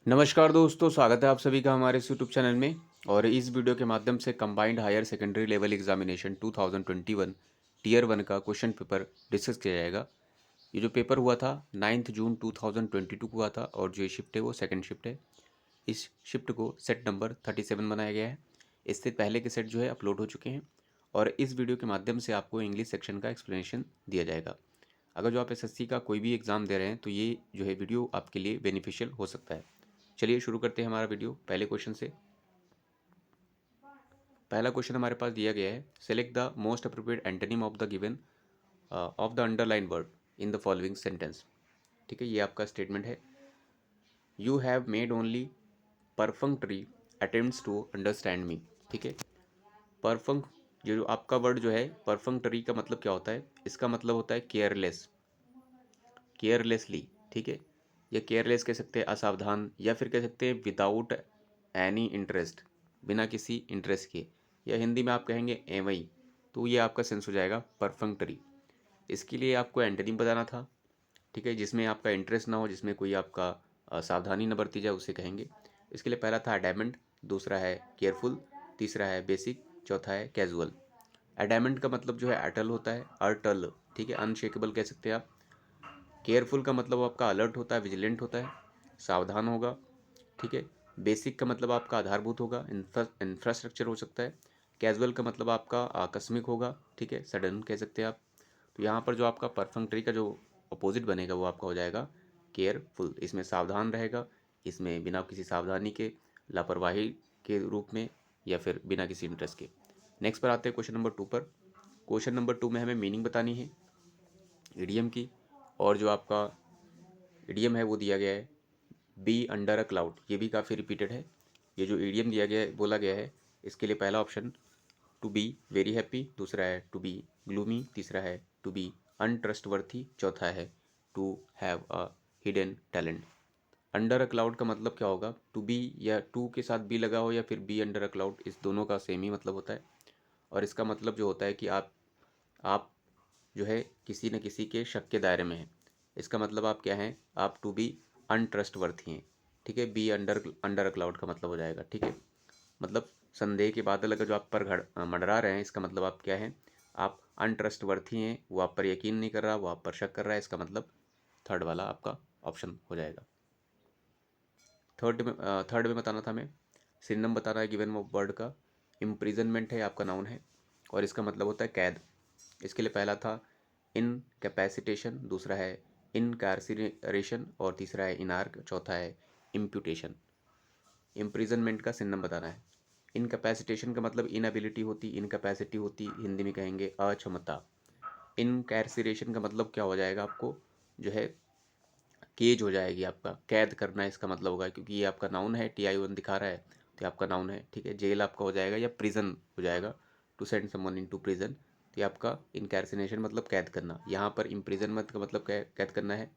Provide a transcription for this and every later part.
नमस्कार दोस्तों, स्वागत है आप सभी का हमारे इस यूट्यूब चैनल में। और इस वीडियो के माध्यम से combined higher secondary level examination 2021 tier 1 का क्वेश्चन पेपर डिस्कस किया जाएगा। ये जो पेपर हुआ था 9 जून 2022 को हुआ था और जो ये शिफ्ट है वो सेकंड शिफ्ट है। इस शिफ्ट को सेट नंबर 37 बनाया गया है। इससे पहले के सेट जो है अपलोड हो चुके हैं और इस वीडियो के माध्यम से आपको इंग्लिश सेक्शन का एक्सप्लेनेशन दिया जाएगा। अगर जो आप एसएससी का कोई भी एग्ज़ाम दे रहे हैं तो ये जो है वीडियो आपके लिए बेनिफिशियल हो सकता है। चलिए शुरू करते हैं हमारा वीडियो पहले क्वेश्चन से। पहला क्वेश्चन हमारे पास दिया गया है, select the most appropriate antonym of the given of the underline word in the following sentence. ठीक है, ये आपका स्टेटमेंट है। You have made only perfunctory attempts to understand me. ठीक है, परफंक जो आपका वर्ड जो है परफंक्टरी का मतलब क्या होता है, इसका मतलब होता है केयरलेस, केयरलेसली। ठीक है, या केयरलेस कह सकते हैं असावधान, या फिर कह सकते हैं विदाउट एनी इंटरेस्ट, बिना किसी इंटरेस्ट के, या हिंदी में आप कहेंगे एवई। तो ये आपका सेंस हो जाएगा परफंक्टरी। इसके लिए आपको एंटोनिम बताना था। ठीक है, जिसमें आपका इंटरेस्ट ना हो, जिसमें कोई आपका सावधानी न बरती जाए, उसे कहेंगे। इसके लिए पहला था अडैमेंट, दूसरा है केयरफुल, तीसरा है बेसिक, चौथा है कैजुअल। अडैमेंट का मतलब जो है अटल होता है, अटल। ठीक है, अनशेकेबल कह सकते हैं आप। केयरफुल का मतलब आपका अलर्ट होता है, विजिलेंट होता है, सावधान होगा। ठीक है, बेसिक का मतलब आपका आधारभूत होगा, इंफ्रास्ट्रक्चर हो सकता है। कैजुअल का मतलब आपका आकस्मिक होगा। ठीक है, सडन कह सकते हैं आप। तो यहाँ पर जो आपका परफंक्टरी का जो अपोजिट बनेगा वो आपका हो जाएगा केयरफुल। इसमें सावधान रहेगा, इसमें बिना किसी सावधानी के, लापरवाही के रूप में, या फिर बिना किसी इंटरेस्ट के। नेक्स्ट पर आते हैं क्वेश्चन नंबर 2 पर। क्वेश्चन नंबर 2 में हमें मीनिंग बतानी है इडियम की। और जो आपका इडियम है वो दिया गया है बी अंडर अ क्लाउड। ये भी काफ़ी रिपीटेड है। ये जो इडियम दिया गया है, बोला गया है, इसके लिए पहला option to be very happy, दूसरा है टू बी ग्लूमी, तीसरा है टू बी अनट्रस्टवर्थी, चौथा है to have a hidden talent. Under a cloud का मतलब क्या होगा, टू बी या टू के साथ बी लगा हो या फिर बी अंडर अ क्लाउड, इस दोनों का सेम ही मतलब होता है। और इसका मतलब जो होता है कि आप जो है किसी न किसी के शक के दायरे में हैं। इसका मतलब आप क्या हैं, आप टू बी अनट्रस्टवर्थी हैं। ठीक है, बी अंडर अंडर क्लाउड का मतलब हो जाएगा। ठीक है, मतलब संदेह के बादल अगर जो आप पर मंडरा रहे हैं, इसका मतलब आप क्या हैं, आप अनट्रस्टवर्थी हैं, वो आप पर यकीन नहीं कर रहा, वो आप पर शक कर रहा है। इसका मतलब थर्ड वाला आपका ऑप्शन हो जाएगा। थर्ड में बताना था हमें, सिनोनिम बताना है गिवन वर्ड का। इम्प्रिजनमेंट है, आपका नाउन है और इसका मतलब होता है कैद। इसके लिए पहला था इनकैपेसिटेशन, दूसरा है इनकार्सिरेशन और तीसरा है इनार्क, चौथा है इम्प्यूटेशन। इम्प्रिजनमेंट का सिनोनिम बताना है। इनकैपेसिटेशन का मतलब इनएबिलिटी होती, इनकैपेसिटी होती, हिंदी में कहेंगे अक्षमता। इनकैर्सिरेशन का मतलब क्या हो जाएगा, आपको जो है केज हो जाएगी, आपका कैद करना इसका मतलब होगा, क्योंकि ये आपका नाउन है, TION दिखा रहा है तो ये आपका नाउन है। ठीक है, जेल आपका हो जाएगा या प्रिजन हो जाएगा, to send someone into prison. तो ये आपका इनकैर्सिनेशन मतलब कैद करना, यहाँ पर इम्प्रिजनमेंट का मतलब कैद करना है।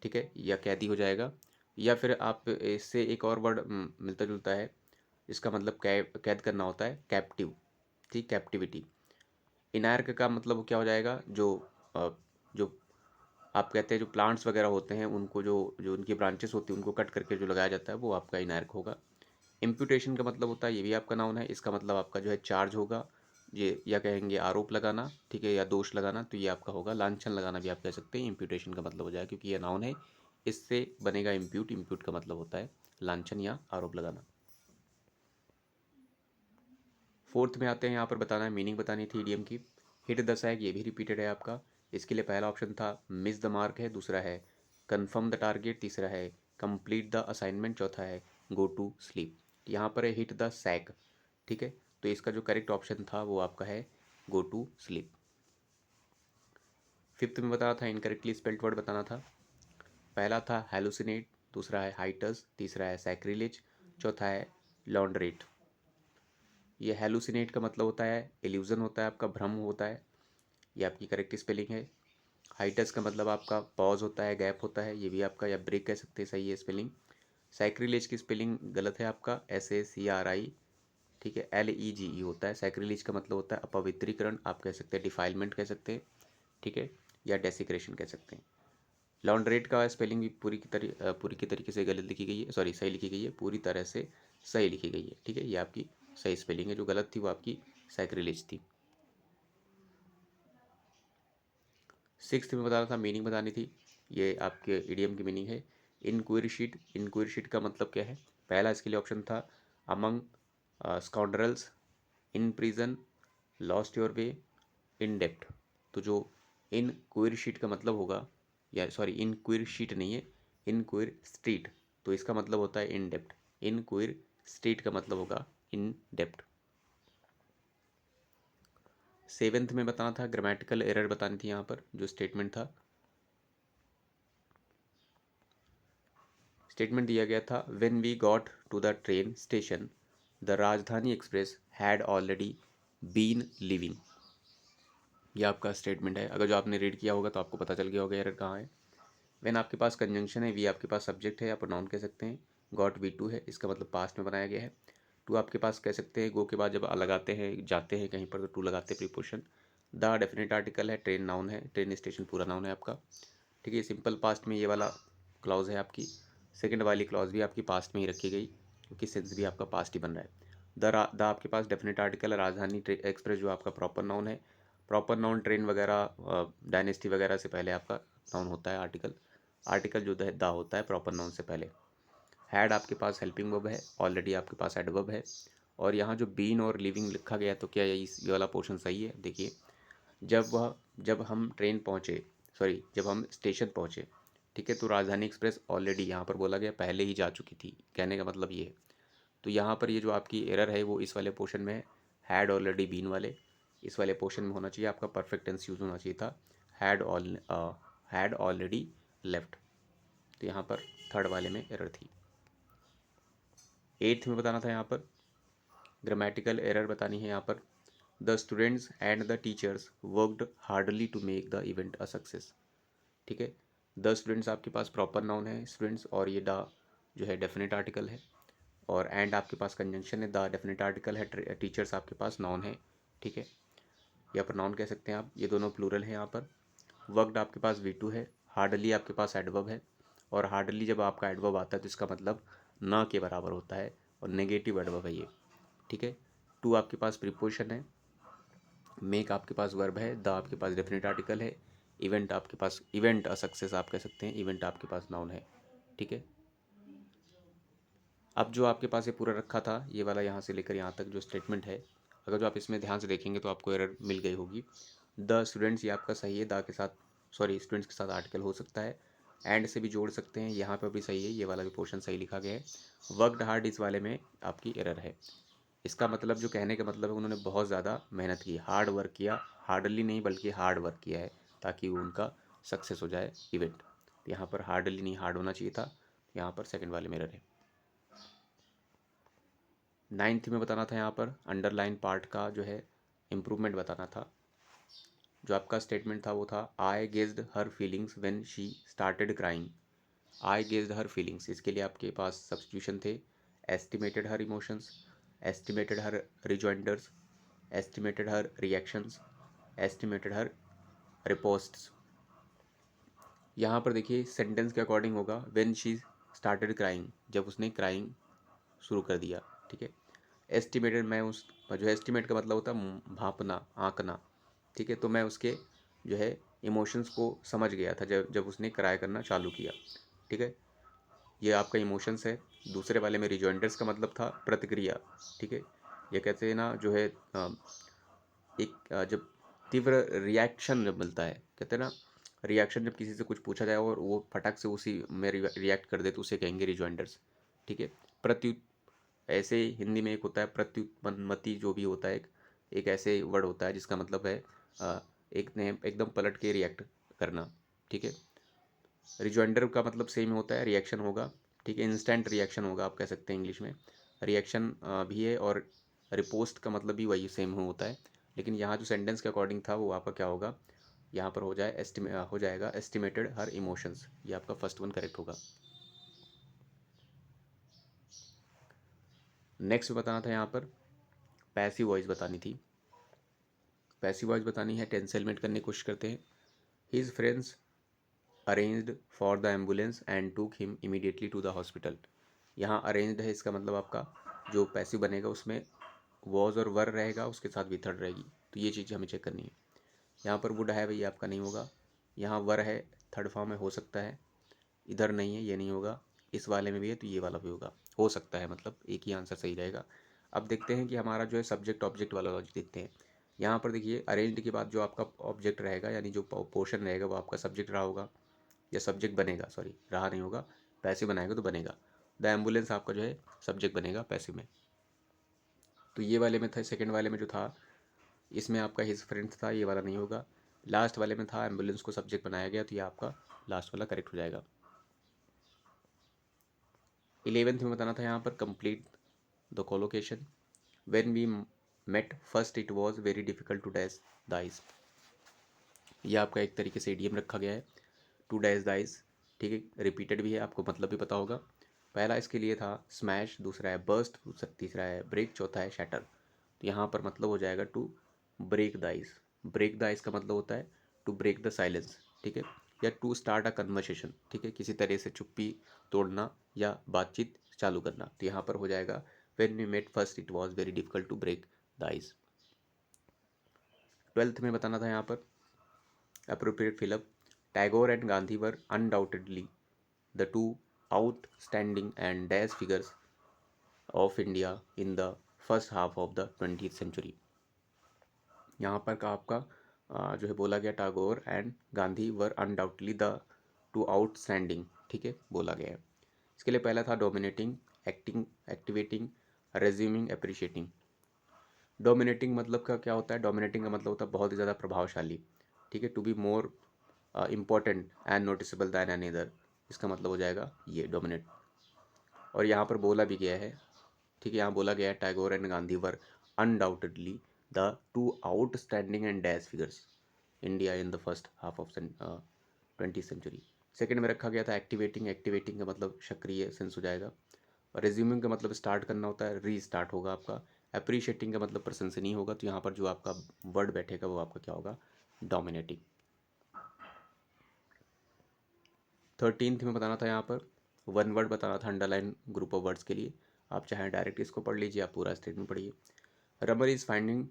ठीक है, या कैदी हो जाएगा। या फिर आप इससे एक और वर्ड मिलता जुलता है, इसका मतलब कैद करना होता है कैप्टिव। ठीक, कैप्टिविटी। इनैर्क का मतलब क्या हो जाएगा, जो आप कहते हैं जो प्लांट्स वगैरह होते हैं उनको, जो जो उनकी ब्रांचेस होती हैं उनको कट करके जो लगाया जाता है, वो आपका इनैर्क होगा। इम्प्यूटेशन का मतलब होता है, ये भी आपका नाउन है, इसका मतलब आपका जो है चार्ज होगा, ये या कहेंगे आरोप लगाना। ठीक है, या दोष लगाना, तो ये आपका होगा लांछन लगाना भी आप कह सकते हैं। इम्प्यूटेशन का मतलब हो जाएगा, क्योंकि ये नाउन है, इससे बनेगा इम्प्यूट। इम्प्यूट का मतलब होता है लांछन या आरोप लगाना। फोर्थ में आते हैं, यहाँ पर बताना है, मीनिंग बतानी थी इडियम की। हिट द सैग, ये भी रिपीटेड है आपका। इसके लिए पहला ऑप्शन था मिस द मार्क है, दूसरा है कन्फर्म द टारगेट, तीसरा है कंप्लीट द असाइनमेंट, चौथा है गो टू स्लीप। यहाँ पर है हिट द सैग। ठीक है, तो इसका जो करेक्ट ऑप्शन था वो आपका है गो टू स्लीप। फिफ्थ में बताना था, इनकरेक्टली स्पेल्ड वर्ड बताना था। पहला था हेलुसिनेट, दूसरा है हाइटस, तीसरा है सैक्रिलेज, चौथा है लॉन्ड्रेट। ये हेलुसिनेट का मतलब होता है इल्यूज़न होता है, आपका भ्रम होता है, ये आपकी करेक्ट स्पेलिंग है। हाइटस का मतलब आपका पॉज होता है, गैप होता है, ये भी आपका, या ब्रेक कह सकते हैं, सही है स्पेलिंग। सैक्रिलेज की स्पेलिंग गलत है, आपका SACRI। ठीक है, LEGE होता है। सैक्रिलेज का मतलब होता है अपवित्रीकरण, आप कह सकते हैं डिफाइलमेंट कह सकते हैं। ठीक है, या डेसिक्रेशन कह सकते हैं। लॉन्ड्रेट का स्पेलिंग भी पूरी की तरीके से गलत लिखी गई है, सॉरी सही लिखी गई है, पूरी तरह से सही लिखी गई है। ठीक है, ये आपकी सही स्पेलिंग है, जो गलत थी वो आपकी सैक्रिलेज थी। सिक्स्थ में बताना था, मीनिंग बतानी थी। ये आपके इडियम की मीनिंग है। इनक्वायरी शीट, इनक्वायरी शीट का मतलब क्या है? पहला इसके लिए ऑप्शन था among scoundrels, in prison, lost your way, in depth. तो जो इन क्वेर शीट का मतलब होगा, या सॉरी इन क्वेर शीट नहीं है, इन क्वेर स्ट्रीट, तो इसका मतलब होता है इन डेप्थ। इन क्वेर स्ट्रीट का मतलब होगा इन डेप्थ। सेवेंथ में बताना था, ग्रामेटिकल एरर बतानी थी। यहाँ पर जो स्टेटमेंट था, स्टेटमेंट दिया गया था, when we got to the train station the Rajdhani express had already been living. ये आपका स्टेटमेंट है। अगर जो आपने रीड किया होगा तो आपको पता चल गया होगा एरर कहाँ है। व्हेन आपके पास कंजंक्शन है, वी आपके पास सब्जेक्ट है या प्रोनाउन कह सकते हैं, गॉट वी टू है, इसका मतलब पास्ट में बनाया गया है। टू आपके पास कह सकते हैं, गो के बाद जब लगाते हैं, जाते हैं कहीं पर तो टू लगाते हैं प्रीपोजिशन। द डेफिनेट आर्टिकल है, ट्रेन नाउन है, ट्रेन स्टेशन पूरा नाउन है आपका। ठीक है, सिंपल पास्ट में ये वाला क्लॉज है आपकी। सेकंड वाली क्लॉज भी आपकी पास्ट में ही रखी गई, क्योंकि सेंस भी आपका पास्ट ही बन रहा है। द आपके पास डेफिनेट आर्टिकल है, राजधानी एक्सप्रेस जो आपका प्रॉपर नाउन है। प्रॉपर नाउन ट्रेन वगैरह डायनेस्टी वगैरह से पहले आपका नाउन होता है आर्टिकल। आर्टिकल जो द होता है प्रॉपर नाउन से पहले। हैड आपके पास हेल्पिंग वर्ब है, ऑलरेडी आपके पास एडवर्ब है। और यहाँ जो बीन और लिविंग लिखा गया, तो क्या ये वाला पोर्शन सही है? देखिए, जब हम ट्रेन पहुँचे, सॉरी जब हम स्टेशन पहुँचे, ठीक है, तो राजधानी एक्सप्रेस ऑलरेडी यहाँ पर बोला गया पहले ही जा चुकी थी, कहने का मतलब ये है। तो यहाँ पर ये जो आपकी एरर है वो इस वाले पोर्शन में है, हैड ऑलरेडी बीन वाले। इस वाले पोर्शन में होना चाहिए आपका परफेक्ट टेंस यूज होना चाहिए था, हैड ऑलरेडी लेफ्ट। तो यहाँ पर थर्ड वाले में एरर थी। एट्थ में बताना था, यहाँ पर ग्रामेटिकल एरर बतानी है। यहाँ पर the students and the teachers worked hardly to make the event a success. ठीक है, द स्टूडेंट्स आपके पास प्रॉपर नाउन है स्टूडेंट्स, और ये द जो है डेफिनेट आर्टिकल है, और एंड आपके पास कंजंक्शन है, द डेफिनेट आर्टिकल है, टीचर्स आपके पास नाउन है। ठीक है, या प्रोनाउन कह सकते हैं आप, ये दोनों प्लूरल है यहाँ पर। वर्कड आपके पास V2 है, हार्डली आपके पास एडवर्ब है, और हार्डली जब आपका एडवर्ब आता है तो इसका मतलब न के बराबर होता है, और नेगेटिव एडवर्ब है ये। ठीक है, टू आपके पास प्रीपोजिशन है, मेक आपके पास वर्ब है, द आपके पास डेफिनेट आर्टिकल है, इवेंट आपके पास, इवेंट अ सक्सेस आप कह सकते हैं, इवेंट आपके पास नाउन है। ठीक है, अब जो आपके पास ये पूरा रखा था, ये वाला यहाँ से लेकर यहाँ तक जो स्टेटमेंट है, अगर जो आप इसमें ध्यान से देखेंगे तो आपको एरर मिल गई होगी। द स्टूडेंट्स ये आपका सही है, द के साथ, सॉरी स्टूडेंट्स के साथ आर्टिकल हो सकता है, एंड से भी जोड़ सकते हैं, यहाँ पर भी सही है, ये वाला भी पोर्शन सही लिखा गया है। वर्कड हार्ड इस वाले में आपकी एरर है। इसका मतलब, जो कहने का मतलब है, उन्होंने बहुत ज़्यादा मेहनत की, हार्ड वर्क किया, हार्डली नहीं बल्कि हार्ड वर्क किया है, ताकि वो उनका सक्सेस हो जाए इवेंट। यहाँ पर हार्डली नहीं, हार्ड होना चाहिए था, यहाँ पर सेकंड वाले में एरर है। नाइन्थ में बताना था, यहाँ पर अंडरलाइन पार्ट का जो है इम्प्रूवमेंट बताना था। जो आपका स्टेटमेंट था वो था, I gazed her feelings when she started crying. I gazed her feelings, इसके लिए आपके पास सब्स्टिट्यूशन थे, estimated her emotions, estimated her rejoinders, estimated her reactions, estimated her ripostes. यहाँ पर देखिए सेंटेंस के अकॉर्डिंग होगा, व्हेन शी स्टार्टेड क्राइंग, जब उसने क्राइंग शुरू कर दिया। ठीक है, एस्टिमेटेड, मैं उस, जो है एस्टिमेट का मतलब होता है भांपना, आंकना। ठीक है, तो मैं उसके जो है इमोशंस को समझ गया था जब जब उसने क्राई करना चालू किया। ठीक है, ये आपका इमोशंस है। दूसरे वाले में रिजॉइंडर्स का मतलब था प्रतिक्रिया। ठीक है, ये कहते हैं ना, जो है जब तीव्र रिएक्शन जब मिलता है, कहते हैं ना रिएक्शन, जब किसी से कुछ पूछा जाए और वो फटक से उसी में रिएक्ट कर दे तो उसे कहेंगे रिजॉइंडर्स। ठीक है, प्रत्यु ऐसे हिंदी में एक होता है प्रत्युत्पन्नमति, जो भी होता है एक ऐसे वर्ड होता है जिसका मतलब है एक ने एकदम पलट के रिएक्ट करना। ठीक है, रिजॉइंडर का मतलब सेम होता है, रिएक्शन होगा। ठीक है, इंस्टेंट रिएक्शन होगा आप कह सकते हैं इंग्लिश में, रिएक्शन भी है, और रिपोस्ट का मतलब भी वही सेम होता है। लेकिन यहाँ जो सेंटेंस के अकॉर्डिंग था वो आपका क्या होगा, यहाँ पर हो जाएगा एस्टिमेटेड हर इमोशंस, ये आपका फर्स्ट वन करेक्ट होगा। नेक्स्ट बताना था, यहाँ पर पैसिव वॉइस बतानी थी। पैसिव वॉइस बतानी है, टेंस एलिमेंट करने की कोशिश करते हैं। His friends arranged for the ambulance and took him immediately to the hospital. यहाँ अरेंज्ड है, इसका मतलब आपका जो पैसिव बनेगा उसमें वॉज और वर रहेगा, उसके साथ भी थर्ड रहेगी, तो ये चीज़ हमें चेक करनी है। यहाँ पर वुड है भैया आपका नहीं होगा, यहाँ वर है थर्ड फॉर्म में हो सकता है, इधर नहीं है ये नहीं होगा, इस वाले में भी है तो ये वाला भी होगा, हो सकता है, मतलब एक ही आंसर सही रहेगा। अब देखते हैं कि हमारा जो है सब्जेक्ट ऑब्जेक्ट वाला लॉजिक देखते हैं। यहाँ पर देखिए अरेंज्ड के बाद जो आपका ऑब्जेक्ट रहेगा यानी जो पोर्शन रहेगा वो आपका सब्जेक्ट रहा होगा या सब्जेक्ट बनेगा, सॉरी रहा नहीं होगा, पैसिव बनाएगा तो बनेगा। द एम्बुलेंस आपका जो है सब्जेक्ट बनेगा पैसिव में। तो ये वाले में था, सेकेंड वाले में जो था इसमें आपका हिज फ्रेंड था, ये वाला नहीं होगा। लास्ट वाले में था एम्बुलेंस को सब्जेक्ट बनाया गया, तो ये आपका लास्ट वाला करेक्ट हो जाएगा। 11th में बताना था यहाँ पर complete the collocation. When we met first it was very difficult to dash the ice. ये आपका एक तरीके से इडियम रखा गया है, टू डैश द आइस, ठीक है, रिपीटेड भी है, आपको मतलब भी पता होगा। पहला इसके लिए था स्मैश, दूसरा है बर्स्ट, तीसरा है ब्रेक, चौथा है शैटर। तो यहाँ पर मतलब हो जाएगा to break the ice. Break the ice का मतलब होता है टू ब्रेक द साइलेंस, ठीक है, या टू स्टार्ट अ कन्वर्सेशन, ठीक है, किसी तरह से चुप्पी तोड़ना या बातचीत चालू करना। तो यहाँ पर हो जाएगा when we met first it was very difficult to break the ice. 12th में बताना था यहाँ पर appropriate fill-up. Tagore and Gandhi were undoubtedly the two outstanding and dash figures of India in the first half of the 20th century. यहाँ पर का आपका जो है बोला गया Tagore and Gandhi were undoubtedly the two outstanding, ठीक है, बोला गया है। इसके लिए पहला था dominating, acting, activating, resuming, appreciating. Dominating मतलब का क्या होता है, डोमिनेटिंग का मतलब होता है बहुत ही ज़्यादा प्रभावशाली, ठीक है, to be more important and noticeable than an other, इसका मतलब हो जाएगा ये डोमिनेट। और यहाँ पर बोला भी गया है, ठीक है, यहाँ बोला गया है Tagore and Gandhi were undoubtedly the two outstanding and dash figures India in the first half of 20th century. Second में रखा गया था एक्टिवेटिंग, एक्टिवेटिंग का मतलब सक्रिय सेंस हो जाएगा। और रिज्यूमिंग का मतलब स्टार्ट करना होता है, री स्टार्ट होगा आपका। अप्रिशिएटिंग का मतलब प्रशंसनीय होगा, तो यहाँ पर जो आपका वर्ड बैठेगा वो आपका क्या होगा, डोमिनेटिंग। 13th में बताना था यहाँ पर वन वर्ड बताना था अंडरलाइन ग्रुप ऑफ वर्ड्स के लिए। आप चाहे डायरेक्ट इसको पढ़ लीजिए, आप पूरा स्टेटमेंट पढ़िए। Raman is finding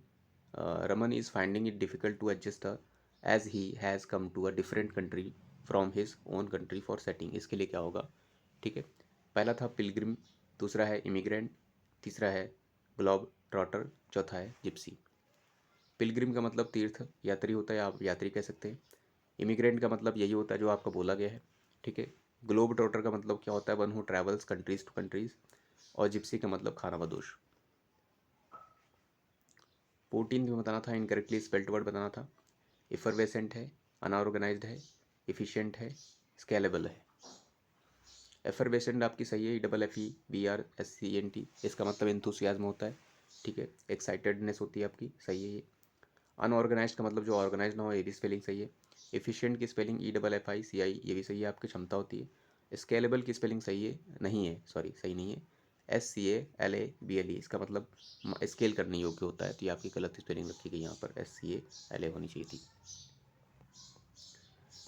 Raman is finding it difficult to adjust as he has come to a different country from his own country for setting. इसके लिए क्या होगा, ठीक है, पहला था पिलग्रिम, दूसरा है इमिग्रेंट, तीसरा है ग्लोब ट्रॉटर, चौथा है जिप्सी। पिलग्रिम का मतलब तीर्थ यात्री होता है, आप यात्री कह सकते हैं। इमिग्रेंट का मतलब यही होता है जो आपका बोला गया है, ठीक है। ग्लोब ट्रॉटर का मतलब क्या होता है, one who travels countries to countries. और जिप्सी का मतलब खानाबदोश। 14th में बताना था इनकरेक्टली स्पेल्ड वर्ड बताना था। इफरवेसेंट है, अनऑर्गेनाइज्ड है, इफिशिएंट है, स्केलेबल है। एफरवेसेंट आपकी सही है, EFFEBRSCENT, इसका मतलब इंथुसियाज्म होता है, ठीक है, एक्साइटेडनेस होती है आपकी, सही है ये। अनऑर्गेनाइज्ड का मतलब जो ऑर्गेनाइज ना हो, ये भी स्पेलिंग सही है। एफिशिएंट की स्पेलिंग EFFICI, ये भी सही है, आपकी क्षमता होती है। स्केलेबल की स्पेलिंग सही है, नहीं है, सॉरी सही नहीं है, SCALABLE, इसका मतलब स्केल करने योग्य होता है, तो ये आपकी गलत स्पेलिंग रखी गई, यहाँ पर SCALA होनी चाहिए थी।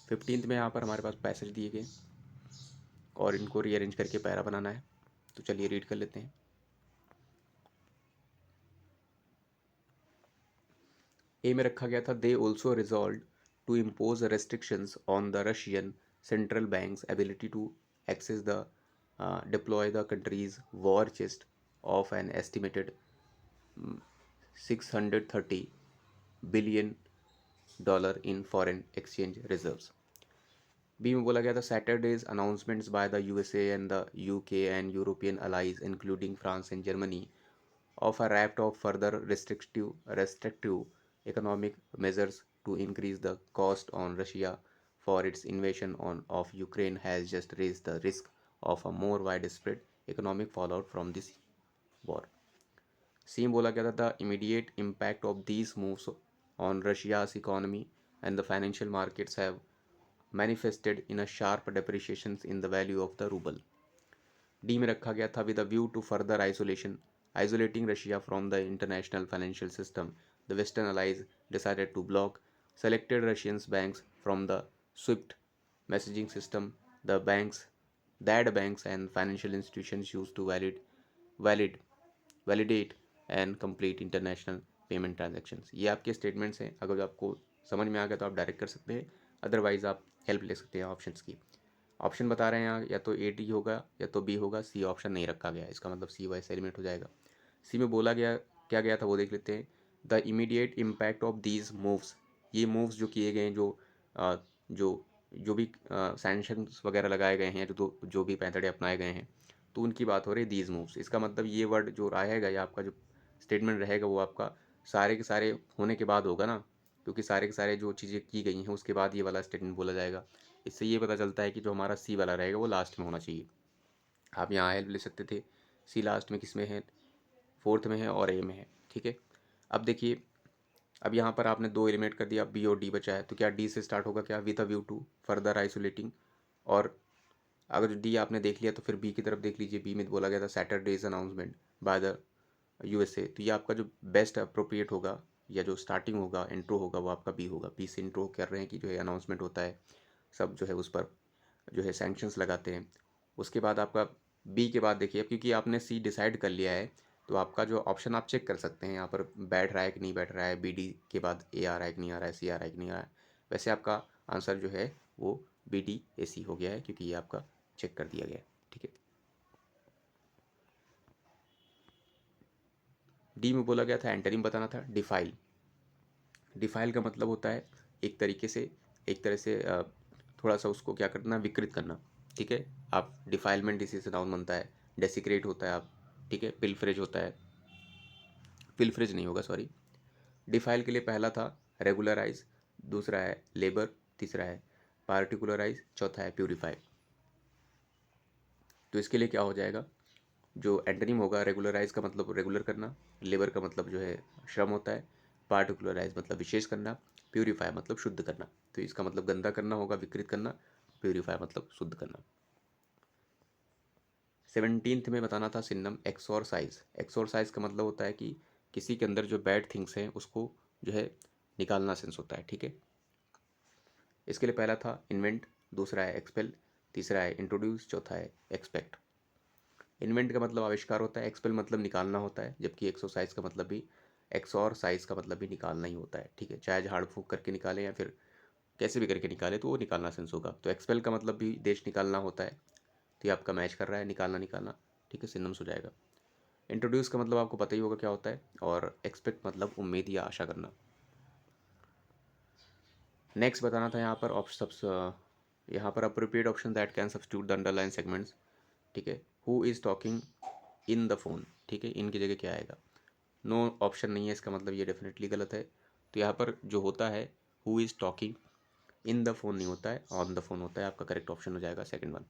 15th में यहाँ पर हमारे पास पैसेज दिए गए और इनको रीअरेंज करके पैरा बनाना है, तो चलिए रीड कर लेते हैं। ए में रखा गया था they also resolve to impose restrictions on the Russian central bank's ability to access the deploy the country's war chest of an estimated 630 billion dollar in foreign exchange reserves. B में बोला गया था Saturday's announcements by the USA and the UK and European allies including France and Germany of a raft of further restrictive economic measures to increase the cost on Russia for its invasion of Ukraine has just raised the risk of a more widespread economic fallout from this war. Same बोला गया था the immediate impact of these moves on Russia's economy and the financial markets have manifested in a sharp depreciation in the value of the ruble. D में रखा गया था with a view to further isolation isolating Russia from the international financial system, the Western allies decided to block selected Russian banks from the SWIFT messaging system the banks and financial institutions use to valid validate and complete international payment transactions. ये आपके statements हैं, अगर आपको समझ में आ गया तो आप डायरेक्ट कर सकते हैं, अदरवाइज आप हेल्प ले सकते हैं ऑप्शंस की। ऑप्शन बता रहे हैं यहाँ, या तो ए डी होगा या तो बी होगा, सी ऑप्शन नहीं रखा गया, इसका मतलब सी वाई से एलिमिनेट हो जाएगा। सी में बोला गया क्या गया था वो देख लेते हैं। The immediate impact of these moves, ये मूव्स जो किए गए हैं, जो जो भी सैंक्शंस वगैरह लगाए गए हैं, जो भी पैंतड़े अपनाए गए हैं, तो उनकी बात हो रही है दीज मूव्स। इसका मतलब ये वर्ड जो रहेगा या आपका जो स्टेटमेंट रहेगा वो आपका सारे के सारे होने के बाद होगा ना, क्योंकि सारे के सारे जो चीज़ें की गई हैं उसके बाद ये वाला स्टेटमेंट बोला जाएगा। इससे ये पता चलता है कि जो हमारा सी वाला रहेगा वो लास्ट में होना चाहिए। आप यहाँ हेल्प ले सकते थे, सी लास्ट में किस में है, फोर्थ में है और ए में है, ठीक है। अब देखिए, अब यहाँ पर आपने दो एलिमिनेट कर दिया, बी और डी बचा है, तो क्या डी से स्टार्ट होगा, क्या with a view to further isolating. और अगर डी आपने देख लिया तो फिर बी की तरफ देख लीजिए, बी में बोला गया था Saturdays announcement by the USA, तो ये आपका जो बेस्ट अप्रोप्रिएट होगा या जो स्टार्टिंग होगा इंट्रो होगा वो आपका बी होगा। बी से इंट्रो कर रहे हैं कि जो है अनाउंसमेंट होता है, सब जो है उस पर जो है सैंक्शंस लगाते हैं। उसके बाद आपका बी के बाद देखिए, अब क्योंकि आपने सी डिसाइड कर लिया है तो आपका जो ऑप्शन आप चेक कर सकते हैं यहाँ पर बैठ रहा है कि नहीं बैठ रहा है, बी डी के बाद ए आ रहा है कि नहीं आ रहा है, सी आ रहा है कि नहीं आ रहा है। वैसे आपका आंसर जो है वो बी डी ए सी हो गया है, क्योंकि ये आपका चेक कर दिया गया है, ठीक है। डी में बोला गया था एंटोनिम बताना था, डिफाइल। डिफाइल का मतलब होता है एक तरीके से, एक तरह से थोड़ा सा उसको क्या करना, विकृत करना, ठीक है। आप डिफाइलमेंट इसी से नाउन बनता है, डेसिक्रेट होता है आप, ठीक है, पिलफ्रेज होता है, पिलफ्रेज नहीं होगा सॉरी। डिफाइल के लिए पहला था रेगुलराइज, दूसरा है लेबर, तीसरा है पार्टिकुलराइज, चौथा है प्यूरिफाई। तो इसके लिए क्या हो जाएगा, जो एंटोनिम होगा, रेगुलराइज का मतलब रेगुलर करना, लेबर का मतलब जो है श्रम होता है, पार्टिकुलराइज मतलब विशेष करना, प्यूरिफाई मतलब शुद्ध करना। तो इसका मतलब गंदा करना होगा, विकृत करना, प्यूरिफाई मतलब शुद्ध करना। 17th में बताना था सिनम एक्सोरसाइज। एक्सोरसाइज का मतलब होता है कि किसी के अंदर जो बैड थिंग्स हैं उसको जो है निकालना सेंस होता है, ठीक है। इसके लिए पहला था इन्वेंट, दूसरा है एक्सपेल, तीसरा है इंट्रोड्यूस, चौथा है एक्सपेक्ट। इन्वेंट का मतलब आविष्कार होता है, एक्सपेल मतलब निकालना होता है, जबकि एक्सरसाइज का मतलब भी, एक्सोरसाइज का मतलब भी निकालना ही होता है, ठीक है। चाहे झाड़ फूँक करके निकाले या फिर कैसे भी करके निकाले तो वो निकालना सेंस होगा। तो एक्सपेल का मतलब भी देश निकालना होता है, तो ये आपका मैच कर रहा है, निकालना निकालना, ठीक है, सिनम्स हो जाएगा। इंट्रोड्यूस का मतलब आपको पता ही होगा क्या होता है, और एक्सपेक्ट मतलब उम्मीद या आशा करना। नेक्स्ट बताना था यहाँ पर यहाँ पर appropriate option that can substitute the underline segments, ठीक है। Who is talking in the phone, ठीक है, इनकी जगह क्या आएगा, नो ऑप्शन नहीं है, इसका मतलब ये डेफिनेटली गलत है। तो यहाँ पर जो होता है who is talking in the phone नहीं होता है, ऑन द फोन होता है, आपका करेक्ट ऑप्शन हो जाएगा सेकंड वन।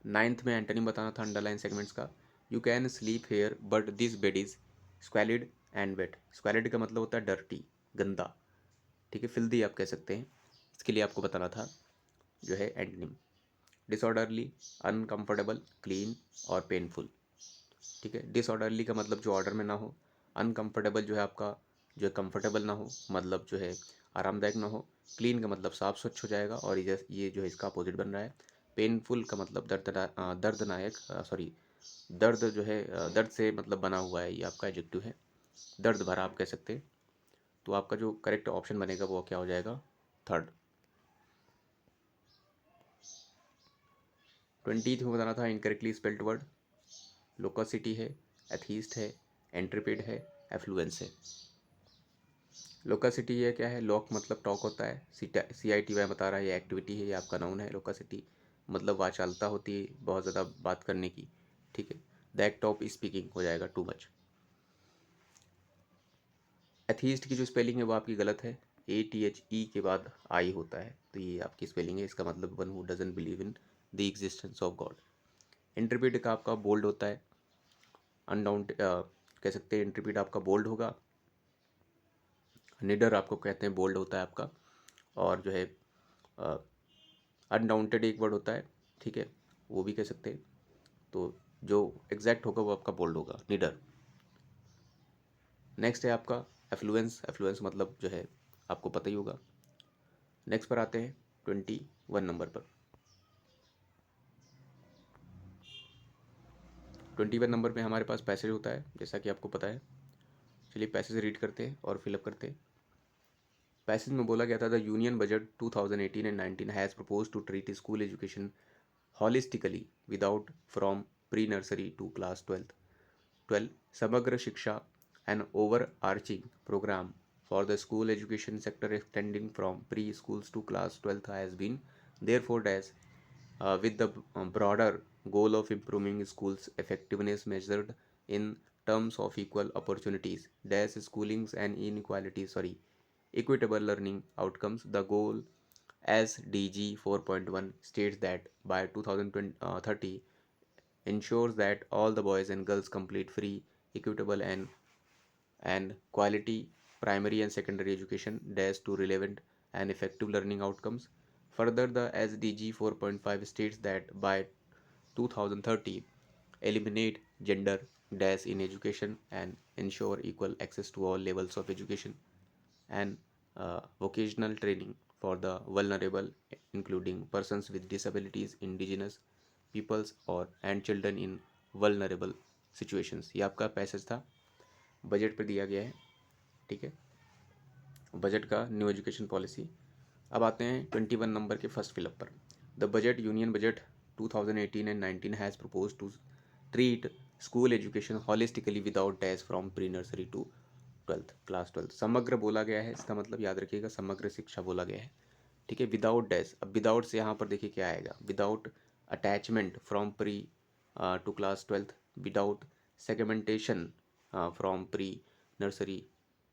9th में एंटोनिम बताना था अंडरलाइन सेगमेंट्स का, you can sleep here but this bed is squalid and wet. Squalid का मतलब होता है डर्टी, गंदा, ठीक है, फिल्दी आप कह सकते हैं। इसके लिए आपको बताना था जो है एंटोनिम, डिसऑर्डरली, अनकंफर्टेबल, क्लीन और पेनफुल, ठीक है। डिसऑर्डरली का मतलब जो ऑर्डर में ना हो, अनकंफर्टेबल जो है आपका जो है कंफर्टेबल ना हो, मतलब जो है आरामदायक ना हो, क्लीन का मतलब साफ स्वच्छ हो जाएगा और ये जो है इसका अपोजिट बन रहा है। पेनफुल का मतलब दर्दनायक, सॉरी, दर्द जो है दर्द से मतलब बना हुआ है, ये आपका एडजेक्टिव है, दर्द भरा आप कह सकते हैं। तो आपका जो करेक्ट ऑप्शन बनेगा वो क्या हो जाएगा, थर्ड। 20th में बताना था इनकरेक्टली स्पेल्ड वर्ड, लोकोसिटी है, एथीस्ट है, एंट्रिपिड है, एफ्लुएंस है। लोकासिटी ये क्या है, लॉक मतलब टॉक होता है, CITY बता रहा है ये एक्टिविटी है, ये आपका नाउन है। लोकासिटी मतलब वाचालता होती है, बहुत ज़्यादा बात करने की, ठीक है। द एक्ट ऑफ स्पीकिंग हो जाएगा टू मच। एथीस्ट की जो स्पेलिंग है वो आपकी गलत है, ATHE के बाद आई होता है, तो ये आपकी स्पेलिंग है, इसका मतलब one who doesn't believe in the existence of God. Interpret का आपका बोल्ड होता है, अनडाउंट कह सकते हैं इंटरप्रीट आपका बोल्ड होगा। निडर आपको कहते हैं बोल्ड होता है आपका, और जो है अनडाउंटेड एक वर्ड होता है, ठीक है, वो भी कह सकते हैं। तो जो एग्जैक्ट होगा वो आपका बोल्ड होगा, निडर। नेक्स्ट है आपका एफ्लुएंस। एफ्लुएंस मतलब जो है आपको पता ही होगा। नेक्स्ट पर आते हैं, 21 नंबर पर। 21 नंबर पे हमारे पास पैसेज होता है, जैसा कि आपको पता है। चलिए पैसेज रीड करते हैं और फिलअप करते हैं। पैसेज में बोला गया था, the union budget 2018 and 19 has propose to treat school education holistically without from pre nursery to class 12 समग्र शिक्षा an overarching program for the school education sector extending from preschools to class 12th has been therefore dash with the broader goal of improving schools effectiveness measured in terms of equal opportunities dash schoolings and inequalities equitable learning outcomes. The goal SDG 4.1 states that by 2030 ensures that all the boys and girls complete free, equitable and quality primary and secondary education dash to relevant and effective learning outcomes. Further, the SDG 4.5 states that by 2030 eliminate gender dash in education and ensure equal access to all levels of education and vocational training for the vulnerable, including persons with disabilities, indigenous peoples और and children in vulnerable situations। ये आपका passage था, budget पर दिया गया है, ठीक है, बजट का न्यू एजुकेशन पॉलिसी। अब आते हैं 21 नंबर के फर्स्ट फिलअप पर। The budget union budget 2018 and 19 has propose to treat school education holistically without dash from pre nursery to class 12। समग्र बोला गया है, इसका मतलब याद रखिएगा समग्र शिक्षा बोला गया है, ठीक है। विदाउट डैश, अब विदाउट से यहाँ पर देखिए क्या आएगा, without attachment from pre to class 12, without segmentation from pre nursery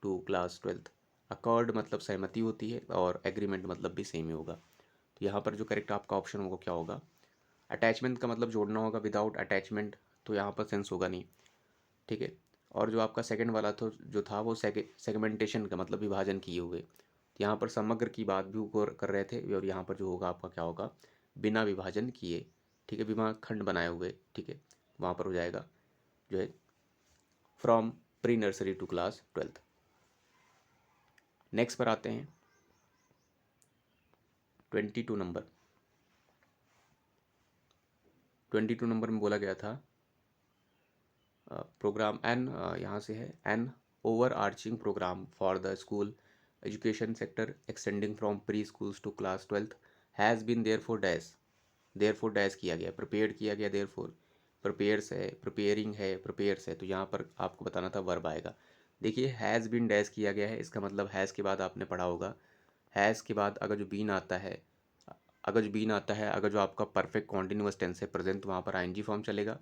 to class 12। Accord मतलब सहमति होती है और एग्रीमेंट मतलब भी सेम ही होगा। तो यहाँ पर जो करेक्ट आपका ऑप्शन होगा क्या होगा, अटैचमेंट का मतलब जोड़ना होगा, विदाउट अटैचमेंट तो यहाँ पर सेंस होगा नहीं, ठीक है। और जो आपका सेकंड वाला तो जो था वो सेगमेंटेशन का मतलब विभाजन किए हुए, तो यहाँ पर समग्र की बात भी वो कर रहे थे, और यहाँ पर जो होगा आपका क्या होगा, बिना विभाजन किए, ठीक है, बिना खंड बनाए हुए, ठीक है, वहाँ पर हो जाएगा जो है from pre nursery to class 12। Next पर आते हैं 22 नंबर। 22 नंबर में बोला गया था प्रोग्राम एन, यहाँ से है an over arching program for the school education sector extending from pre schools to class 12 has been therefore dash किया गया, प्रिपेयर्ड किया गया, देयर फोर प्रिपेयर्स है, प्रिपेयरिंग है, प्रिपेयर्स है, तो यहाँ पर आपको बताना था वर्ब आएगा। देखिए हैज़ बीन डैश किया गया है, इसका मतलब हैज़ के बाद आपने पढ़ा होगा, हैज़ के बाद अगर जो बीन आता है, अगर जो आपका परफेक्ट कॉन्टिन्यूअस टेंस है प्रेजेंट, वहाँ पर आईएनजी फॉर्म चलेगा,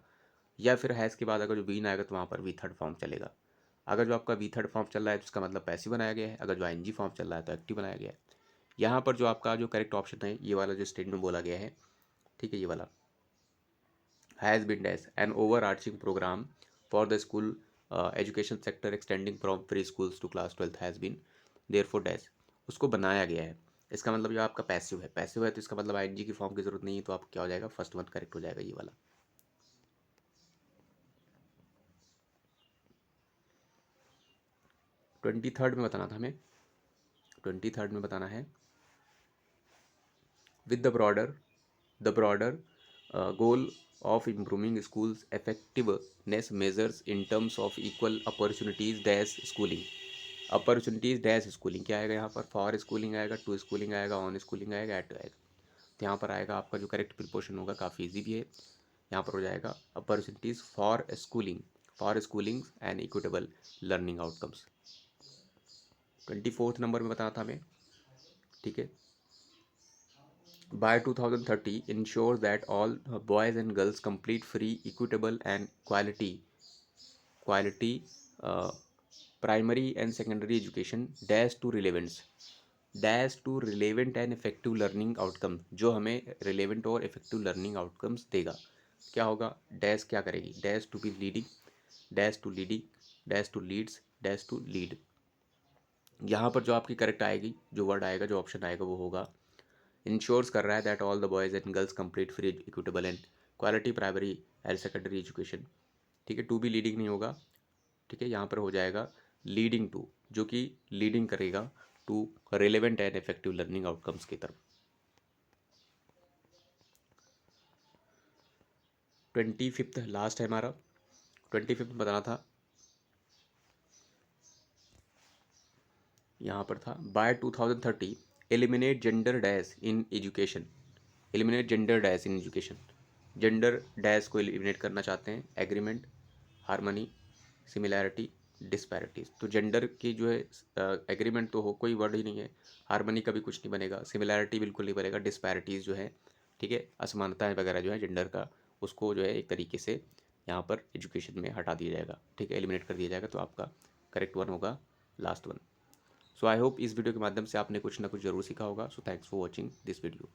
या फिर हैज़ के बाद अगर जो बीन आएगा तो वहाँ पर वी थर्ड फॉर्म चलेगा। अगर जो आपका वी थर्ड फॉर्म चल रहा है तो इसका मतलब पैसिव बनाया गया है, अगर जो आईएनजी फॉर्म चल रहा है तो एक्टिव बनाया गया है। यहाँ पर जो आपका जो करेक्ट ऑप्शन है ये वाला जो स्टेटमेंट बोला गया है, ठीक है, ये वाला has been dash an over arching program for the school education sector extending from pre schools to class 12 has been therefore dash, उसको बनाया गया है। इसका मतलब जो आपका पैसिव है तो इसका मतलब आईएनजी की फॉर्म की जरूरत नहीं है, तो आप क्या हो जाएगा, फर्स्ट वन करेक्ट हो जाएगा ये वाला। 23rd में बताना था हमें, 23rd में बताना है with the broader goal of improving schools effectiveness measures in terms of equal opportunities dash schooling, opportunities dash schooling क्या आएगा यहाँ पर, फॉर स्कूलिंग आएगा, टू स्कूलिंग आएगा, ऑन स्कूलिंग आएगा, एट आएगा। तो यहाँ पर आएगा आपका जो करेक्ट प्रिपोर्शन होगा, काफ़ी इजी भी है, यहाँ पर हो जाएगा opportunities for schooling and equitable learning outcomes. 24th number में बताना था हमें, ठीक है, by 2030 ensure that all boys and girls complete free, equitable and quality primary and secondary education dash to relevant and effective learning outcome, जो हमें relevant और effective learning outcomes देगा। क्या होगा, डैश क्या करेगी, dash to be leading, dash to leading, dash to leads, dash to lead. यहाँ पर जो आपकी करेक्ट आएगी, जो वर्ड आएगा, जो ऑप्शन आएगा वो होगा इंश्योर्स कर रहा है that all the boys and girls complete free, equitable and quality primary and secondary education, ठीक है। टू बी लीडिंग नहीं होगा, ठीक है, यहाँ पर हो जाएगा लीडिंग टू, जो कि लीडिंग करेगा to relevant and effective learning outcomes की तरफ। 25 लास्ट है हमारा। 25 बताना था, यहाँ पर था by 2030 eliminate gender dash in education. Eliminate gender dash in education, gender dash को एलिमिनेट करना चाहते हैं। Agreement, harmony, similarity, disparities. तो जेंडर की जो है एग्रीमेंट तो हो, कोई वर्ड ही नहीं है। हारमनी का भी कुछ नहीं बनेगा, सिमिलैरिटी बिल्कुल नहीं बनेगा, डिस्पैरिटीज़ जो है, ठीक है, असमानताएं वगैरह जो है जेंडर का, उसको जो है एक तरीके से यहाँ पर एजुकेशन में हटा दिया जाएगा, ठीक है, एलिमिनेट कर दिया जाएगा। तो आपका करेक्ट वन होगा last one. So I hope इस वीडियो के माध्यम से आपने कुछ ना कुछ जरूर सीखा होगा। So thanks for watching this video.